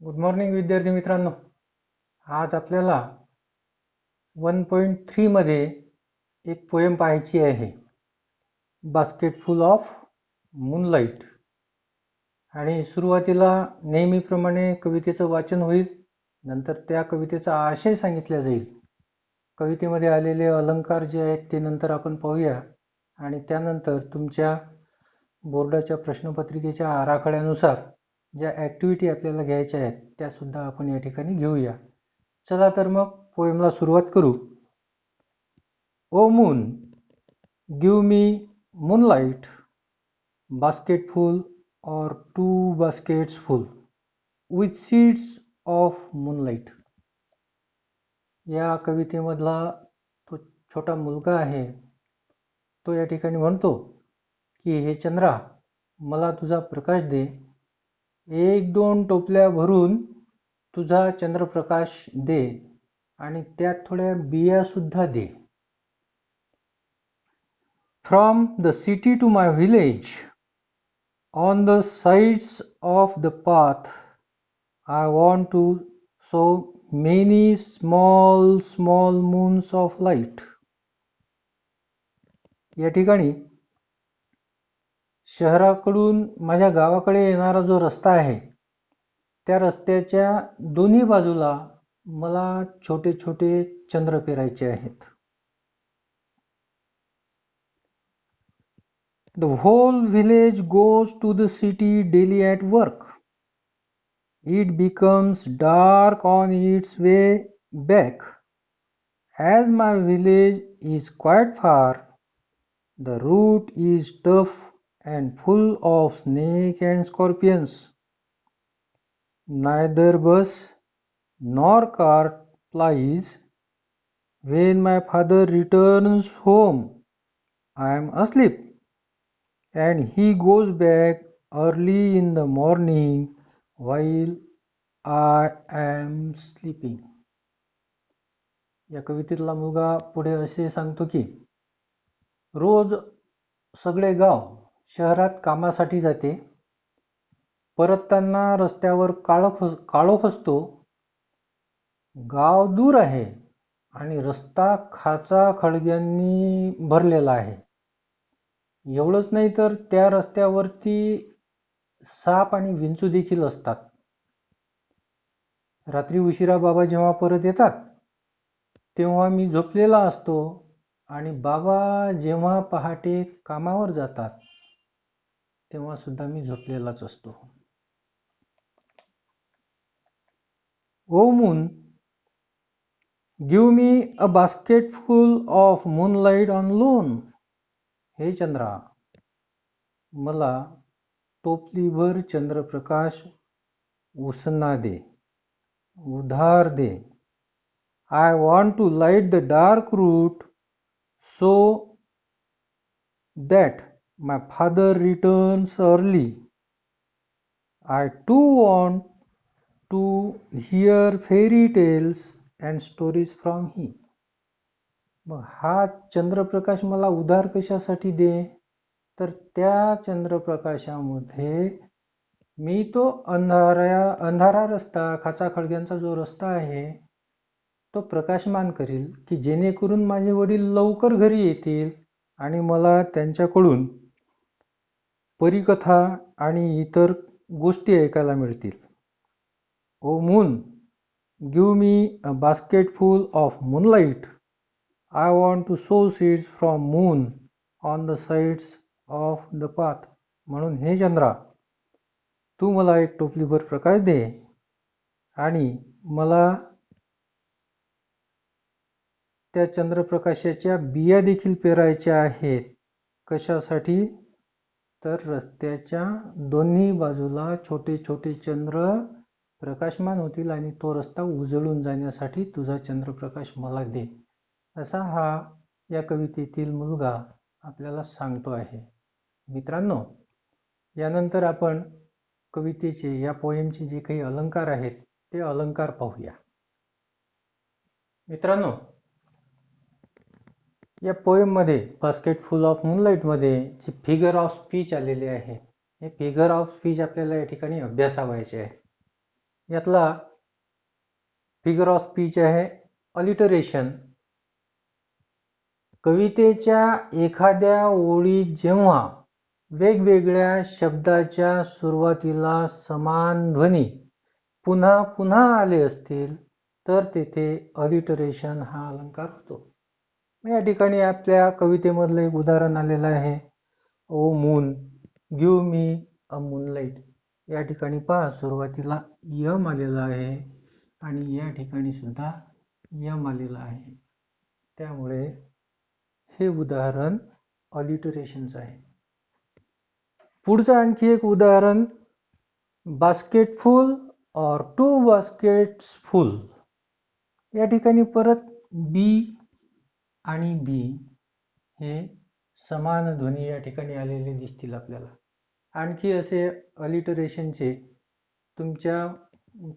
Good morning विद्यार्थी मित्रांनो. आज आपल्याला 1.3 मध्ये एक पोएम पाहायची आहे, बास्केट फुल ऑफ मूनलाईट. आणि सुरुवातीला नेहमीप्रमाणे कवितेचं वाचन होईल, नंतर त्या कवितेचा आशय सांगितला जाईल. कवितेमध्ये आलेले अलंकार जे आहेत ते नंतर आपण पाहूया, आणि त्यानंतर तुमच्या बोर्डाच्या प्रश्नपत्रिकेच्या आराखड्यानुसार ज्या ॲक्टिव्हिटी आपल्याला घ्यायच्या आहेत त्या सुद्धा आपण या ठिकाणी घेऊया. चला तर मग पोएमला सुरुवात करू. O moon, give me moonlight, basketful or 2 baskets full with seeds of moonlight. या कवितेमधला तो छोटा मुलगा आहे, तो या ठिकाणी म्हणतो की हे चंद्रा, मला तुझा प्रकाश दे, 1-2 टोपल्या भरून तुझा चंद्रप्रकाश दे आणि त्यात थोड्या बिया सुद्धा दे. From the city to my village, on the sides of the path, I want to sow many small moons of light. या ठिकाणी शहराकडून माझ्या गावाकडे येणारा जो रस्ता आहे, त्या रस्त्याच्या दोन्ही बाजूला मला छोटे छोटे चंद्र पेरायचे आहेत. The whole village goes to the city daily at work. It becomes dark on its way back. As my village is quite far, the route is tough and full of snakes and scorpions. Neither bus nor cart plies. When my father returns home, I am asleep, and he goes back early in the morning while I am sleeping. या कवितेतला मुलगा पुढे असे सांगतो की रोज सगळे गाव शहरात कामासाठी जाते, परतताना रस्त्यावर काळोख असतो, गाव दूर आहे आणि रस्ता खाचा खळग्यांनी भरलेला आहे. एवढंच नाही तर त्या रस्त्यावरती साप आणि विंचू देखील असतात. रात्री उशिरा बाबा जेव्हा परत येतात तेव्हा मी झोपलेला असतो, आणि बाबा जेव्हा पहाटे कामावर जातात तेव्हा सुद्धा मी झोपलेलाच असतो. O moon, give me a basket full of moonlight on loan. हे चंद्रा, मला टोपलीभर चंद्रप्रकाश उसना दे, उधार दे. I want to light the dark route so that my father returns early. I too want to hear fairy tales and stories from him. मग हा चंद्रप्रकाश मला उधार कशासाठी दे, तर त्या चंद्रप्रकाशामध्ये मी तो अंधारा रस्ता, खाचा खळग्यांचा जो रस्ता आहे तो प्रकाशमान करील, की जेणेकरून माझे वडील लवकर घरी येतील आणि मला त्यांच्याकडून परीकथा आणि इतर गोष्टी ऐकायला मिळतील. O moon, give me a basket full of moonlight. I want to sow seeds from moon on the sides of the path. म्हणून हे चंद्रा, तू मला एक टोपलीभर प्रकाश दे आणि मला त्या चंद्रप्रकाशाच्या बिया देखील पेरायच्या आहेत. कशासाठी, तर रस्त्याच्या दोन्ही बाजूला छोटे छोटे चंद्र प्रकाशमान होतील आणि तो रस्ता उजळून जाण्यासाठी तुझा चंद्रप्रकाश मला दे, असा हा या कवितेतील मुलगा आपल्याला सांगतो आहे. मित्रांनो, यानंतर आपण कवितेचे, या पोएमचे जे काही अलंकार आहेत ते अलंकार पाहूया. मित्रांनो, या पोएममध्ये बास्केट फुल ऑफ मूनलाईटमध्ये जे फिगर ऑफ स्पीच आलेले आहे, हे फिगर ऑफ स्पीच आपल्याला या ठिकाणी अभ्यासावायचे आहे. यातला फिगर ऑफ स्पीच आहे अलिटरेशन. कवितेच्या एखाद्या ओळीत जेव्हा वेगवेगळ्या शब्दाच्या सुरुवातीला समान ध्वनी पुन्हा पुन्हा आले असतील तर तेथे अलिटरेशन हा अलंकार होतो. या ठिकाणी आपल्या कवितेमधलं एक उदाहरण आलेलं आहे. ओ मून गिव्ह मी अ मूनलाईट. या ठिकाणी पहा सुरुवातीला यम आलेला आहे आणि या ठिकाणी सुद्धा यम आलेला आहे. त्यामुळे हे उदाहरण अलिटरेशनचं आहे. पुढचं आणखी एक उदाहरण बास्केटफुल और 2 बास्केट्स फुल. या ठिकाणी परत बी आणि बी हे समान ध्वनी या ठिकाणी आलेले दिसतील आपल्याला. आणखी असे अलिटरेशनचे तुमच्या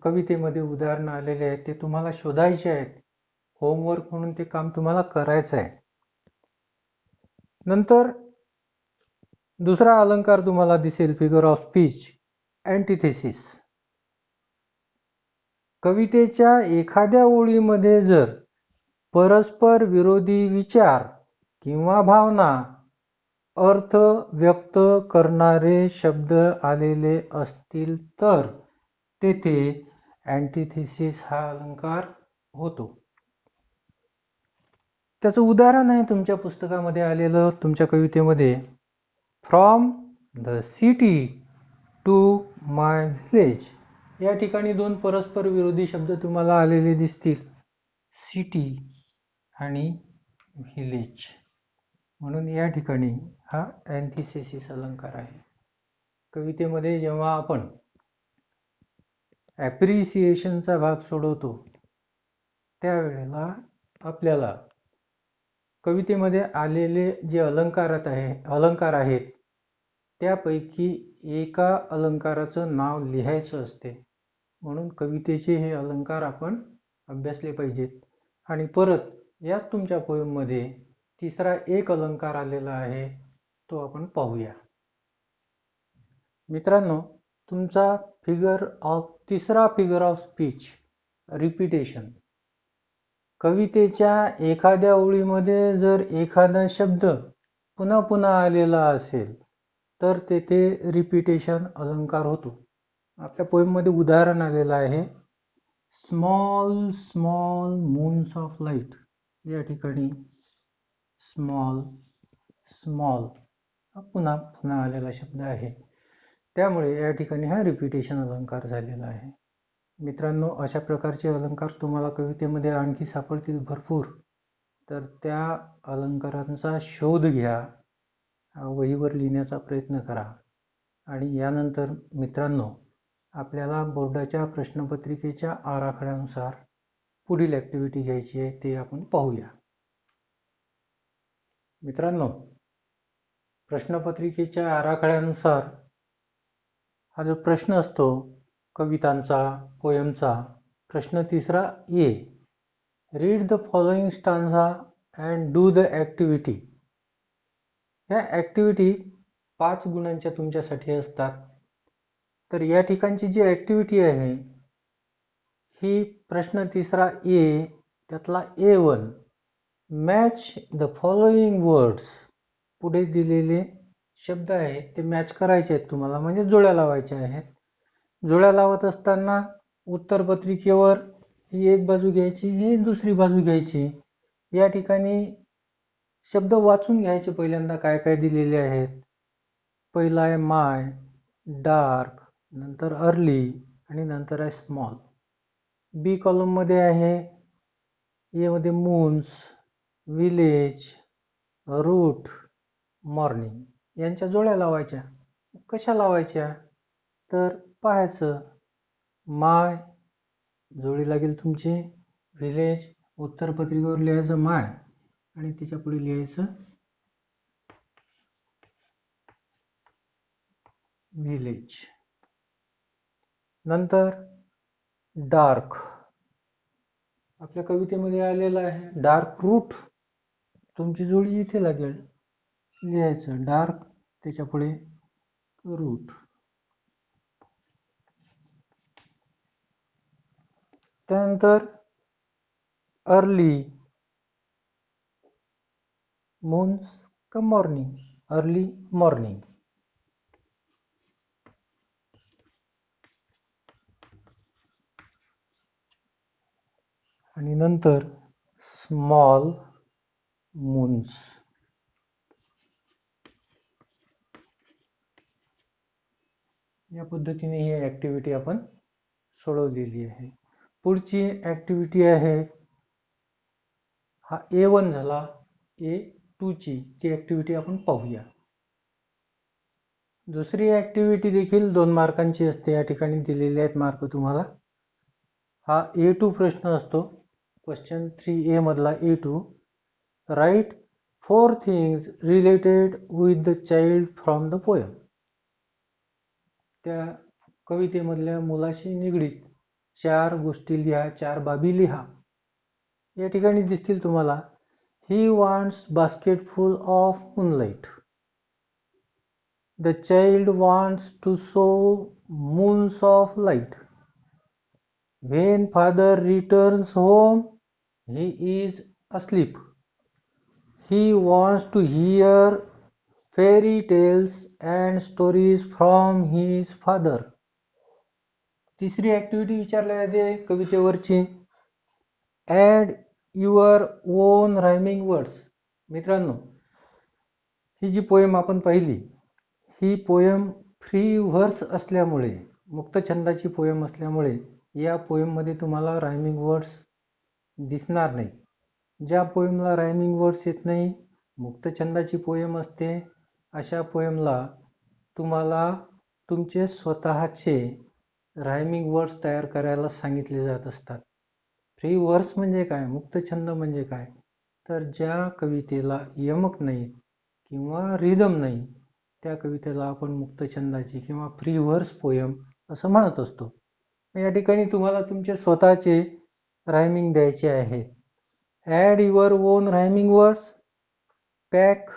कवितेमध्ये उदाहरणं आलेले आहेत, ते तुम्हाला शोधायचे आहेत. होमवर्क म्हणून ते काम तुम्हाला करायचं आहे. नंतर दुसरा अलंकार तुम्हाला दिसेल फिगर ऑफ स्पीच अँटिथेसिस. कवितेच्या एखाद्या ओळीमध्ये जर परस्पर विरोधी विचार किंवा भावना अर्थ व्यक्त करणारे शब्द आलेले असतील तर तेथे अँटिथेसिस हा अलंकार होतो. त्याचं उदाहरण आहे तुमच्या पुस्तकामध्ये आलेलं, तुमच्या कवितेमध्ये from the city to my village. या ठिकाणी दोन परस्पर विरोधी शब्द तुम्हाला आलेले दिसतील, सिटी आणि व्हिलेज. म्हणून या ठिकाणी हा अँटिथेसिस अलंकार आहे. कवितेमध्ये जेव्हा आपण ॲप्रिसिएशनचा भाग सोडवतो त्यावेळेला आपल्याला कवितेमध्ये आलेले जे अलंकार आहेत त्यापैकी एका अलंकाराचं नाव लिहायचं असते. म्हणून कवितेचे हे अलंकार आपण अभ्यासले पाहिजेत. आणि परत याच तुमच्या पोएममध्ये तिसरा एक अलंकार आलेला आहे, तो आपण पाहूया. मित्रांनो, तुमचा तिसरा फिगर ऑफ स्पीच रिपिटेशन. कवितेच्या एखाद्या ओळीमध्ये जर एखादा शब्द पुन्हा पुन्हा आलेला असेल तर तेथे रिपिटेशन अलंकार होतो. आपल्या पोएममध्ये उदाहरण आलेलं आहे small small moons of light. या ठिकाणी स्मॉल स्मॉल हा पुन्हा पुन्हा आलेला शब्द आहे, त्यामुळे या ठिकाणी हा रिपिटेशन अलंकार झालेला आहे. मित्रांनो, अशा प्रकारचे अलंकार तुम्हाला कवितेमध्ये आणखी सापडतील भरपूर. तर त्या अलंकारांचा शोध घ्या, वहीवर लिहिण्याचा प्रयत्न करा. आणि यानंतर मित्रांनो, आपल्याला बोर्डाच्या प्रश्नपत्रिकेच्या आराखड्यानुसार पुढील ॲक्टिव्हिटी घ्यायची आहे, ते आपण पाहूया. मित्रांनो, प्रश्नपत्रिकेच्या आराखड्यानुसार हा जो प्रश्न असतो कवितांचा, पोयमचा, प्रश्न तिसरा A, read the following stanza and do the activity. ह्या ॲक्टिव्हिटी 5 गुणांच्या तुमच्यासाठी असतात. तर या ठिकाणची जी ॲक्टिव्हिटी आहे ही प्रश्न तिसरा ए त्यातला A1, match the following words. पुढे दिलेले शब्द आहेत ते मॅच करायचे आहेत तुम्हाला, म्हणजे जोड्या लावायच्या आहेत. जोड्या लावत असताना उत्तरपत्रिकेवर ही एक बाजू घ्यायची, ही दुसरी बाजू घ्यायची. या ठिकाणी शब्द वाचून घ्यायचे पहिल्यांदा काय काय दिलेले आहेत. पहिला आहे माय, डार्क, नंतर अर्ली आणि नंतर आहे स्मॉल. बी कॉलममध्ये आहे ए मध्ये मून्स, विलेज, रूट, मॉर्निंग. यांच्या जोड्या लावायच्या. कशा लावायच्या तर पाहायचं, माय जोडी लागेल तुमची, विलेज उत्तरपत्रिकेवर लिहायचं माय आणि त्याच्या पुढे लिहायचं विलेज. नंतर डार्क, आपल्या कवितेमध्ये आलेला आहे डार्क रूट. तुमची जोडी इथे लागेल, लिहायचं डार्क त्याच्या पुढे रूट. त्यानंतर अर्ली मून्स का मॉर्निंग, अर्ली मॉर्निंग. आणि नंतर स्मॉल मून्स. या पद्धतीने ही ॲक्टिव्हिटी आपण सोडवलेली आहे. पुढची ॲक्टिव्हिटी आहे, हा A1 झाला, A2 ची ती ॲक्टिव्हिटी आपण पाहूया. दुसरी ॲक्टिव्हिटी देखील 2 मार्कांची असते. या ठिकाणी दिलेले आहेत मार्क तुम्हाला. हा A2 प्रश्न असतो, क्वेश्चन 3A मधला A2. Write 4 things related with the child from the poem. त्या कवितेमधल्या मुलाशी निगडीत 4 गोष्टी लिहा, 4 बाबी लिहा. या ठिकाणी दिसतील तुम्हाला. He wants basketful of moonlight. The child wants to show moons of light. When father returns home, he is asleep. He wants to hear fairy tales and stories from his father. तिसरी activity विचारल्या जाते कवितेवरची. Add your own rhyming words. मित्रांनो, ही जी poem आपण पाहिली, ही poem free व्हर्स असल्यामुळे, मुक्तछंदाची poem असल्यामुळे या पोएममध्ये तुम्हाला रायमिंग वर्ड्स दिसणार नाही. ज्या पोएमला रायमिंग वर्ड्स येत नाही, मुक्तछंदाची पोएम असते, अशा पोएमला तुम्हाला तुमचे स्वतःचे रायमिंग वर्ड्स तयार करायला सांगितले जात असतात. फ्री व्हर्स म्हणजे काय, मुक्तछंद म्हणजे काय, तर ज्या कवितेला यमक नाही किंवा रिदम नाही, त्या कवितेला आपण मुक्तछंदाची किंवा फ्री व्हर्स पोयम असं म्हणत असतो. या ठिकाणी तुम्हाला तुमचे स्वतःचे रायमिंग द्यायचे आहेत. Add your own rhyming words. Pack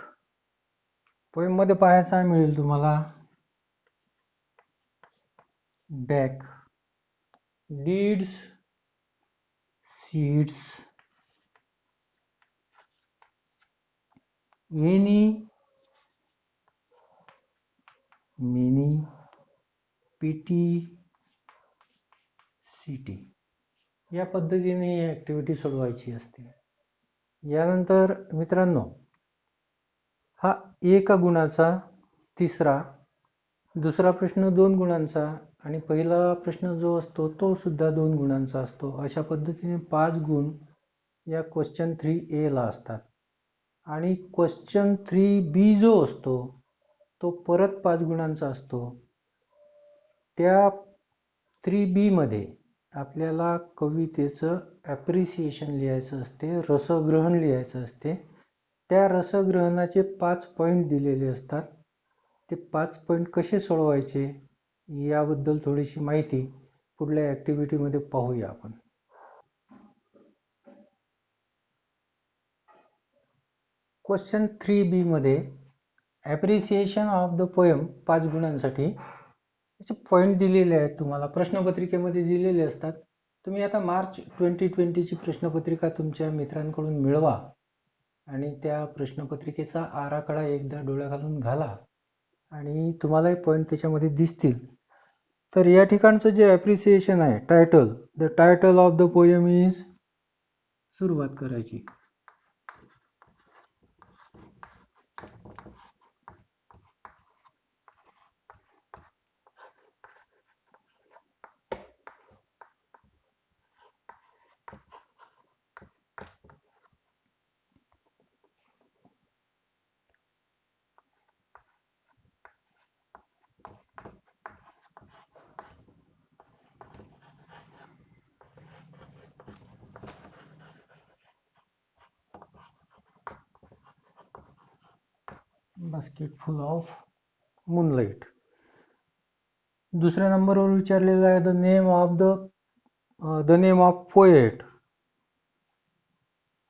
पोएममध्ये पाहायचा मिळेल तुम्हाला. Back, deeds, seeds, any, mini, pity, city. या पद्धतीने ही ॲक्टिव्हिटी सोडवायची असते. यानंतर मित्रांनो, हा 1 गुणाचा, तिसरा, दुसरा प्रश्न 2 गुणांचा आणि पहिला प्रश्न जो असतो तो सुद्धा 2 गुणांचा असतो. अशा पद्धतीने 5 गुण या क्वेश्चन 3A ला असतात. आणि क्वेश्चन 3B जो असतो तो परत 5 गुणांचा असतो. त्या 3B मध्ये आपल्याला कवितेचं ॲप्रिसिएशन लिहायचं असते, रसग्रहण लिहायचं असते. त्या रसग्रहणाचे 5 पॉईंट दिलेले असतात. ते 5 पॉईंट कसे सोडवायचे याबद्दल थोडीशी माहिती पुढल्या ॲक्टिव्हिटीमध्ये पाहूया आपण. क्वेश्चन 3B मध्ये ॲप्रिसिएशन ऑफ द पोएम 5 गुणांसाठी त्याचे पॉईंट दिलेले आहेत तुम्हाला, प्रश्नपत्रिकेमध्ये दिलेले असतात. तुम्ही आता मार्च 2020ची प्रश्नपत्रिका तुमच्या मित्रांकडून मिळवा आणि त्या प्रश्नपत्रिकेचा आराखडा एकदा डोळ्याखालून घाला आणि तुम्हालाही पॉईंट त्याच्यामध्ये दिसतील. तर या ठिकाणचं जे ॲप्रिसिएशन आहे, title, the title of the poem is, सुरुवात करायची. बास्केटफुल ऑफ मूनलाईट. दुसऱ्या नंबरवर विचारलेलं आहे द नेम ऑफ पोएट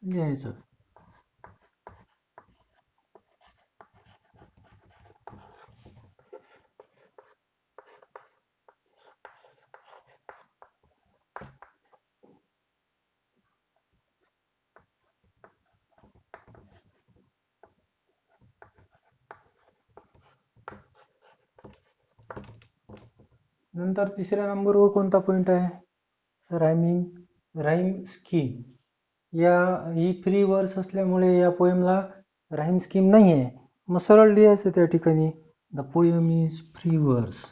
लिहायचं. नंतर तिसऱ्या नंबरवर कोणता पॉईंट आहे? Rhyme scheme. ही फ्री वर्स असल्यामुळे या पोएमला राईम स्कीम नाही आहे. मग सरळ लिहायचं त्या ठिकाणी, द पोएम इज फ्री वर्स.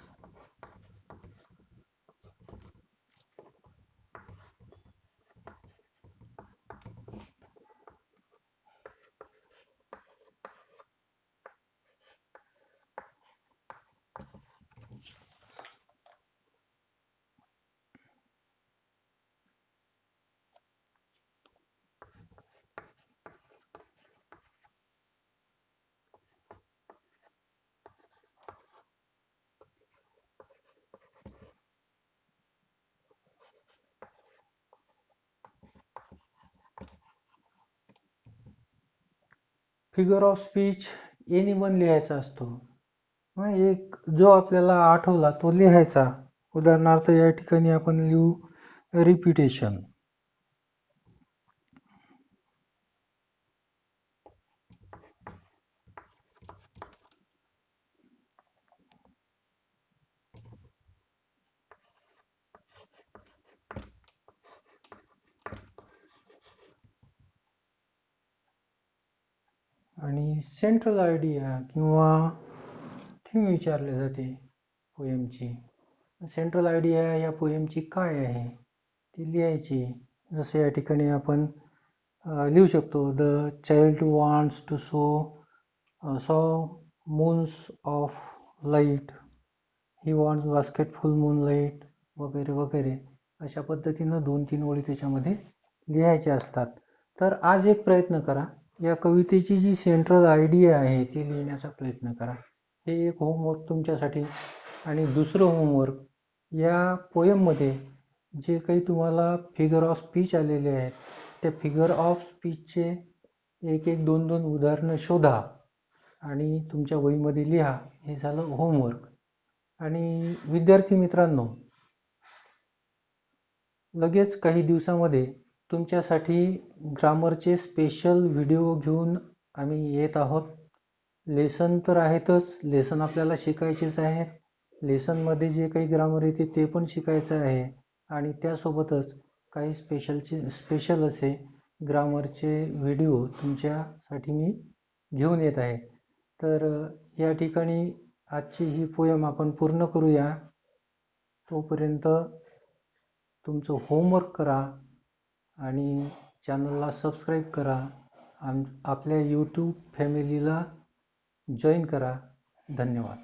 फिगर ऑफ स्पीच एनीवन लिहायचा असतो. एक जो आपल्याला आठवला तो लिहायचा. उदाहरणार्थ या ठिकाणी आपण लिहू रिपिटेशन. आणि सेंट्रल आयडिया किंवा थीम विचारले जाते पोएमची. सेंट्रल आयडिया या पोएमची काय आहे ती लिहायची. जसे या ठिकाणी आपण लिहू शकतो, the child wants to saw moons of light, he wants basketful moonlight, वगैरे वगैरे. अशा पद्धतीनं 2-3 ओळी त्याच्यामध्ये लिहायच्या असतात. तर आज एक प्रयत्न करा, या कवितेची जी सेंट्रल आयडिया आहे ती लिहिण्याचा प्रयत्न करा. हे एक होमवर्क तुमच्यासाठी. आणि दुसरं होमवर्क, या पोएममध्ये जे काही तुम्हाला फिगर ऑफ स्पीच आलेले आहेत त्या फिगर ऑफ स्पीचचे 1-2 उदाहरणं शोधा आणि तुमच्या वहीमध्ये लिहा. हे झालं होमवर्क. आणि विद्यार्थी मित्रांनो, लगेच काही दिवसामध्ये तुमच्यासाठी ग्रामरचे स्पेशल व्हिडिओ घेऊन आम्ही येत आहोत. लेसन तर आहेतच, लेसन आपल्याला शिकायचेच आहेत. लेसनमध्ये जे काही ग्रामर येते ते पण शिकायचं आहे. आणि त्यासोबतच काही स्पेशल असे ग्रामरचे व्हिडिओ तुमच्यासाठी मी घेऊन येत आहे. तर या ठिकाणी आजची ही पोएम आपण पूर्ण करूया. तोपर्यंत तुमचं होमवर्क करा आणि चॅनलला सबस्क्राईब करा. आपल्या यूट्यूब फॅमिलीला जॉईन करा. धन्यवाद.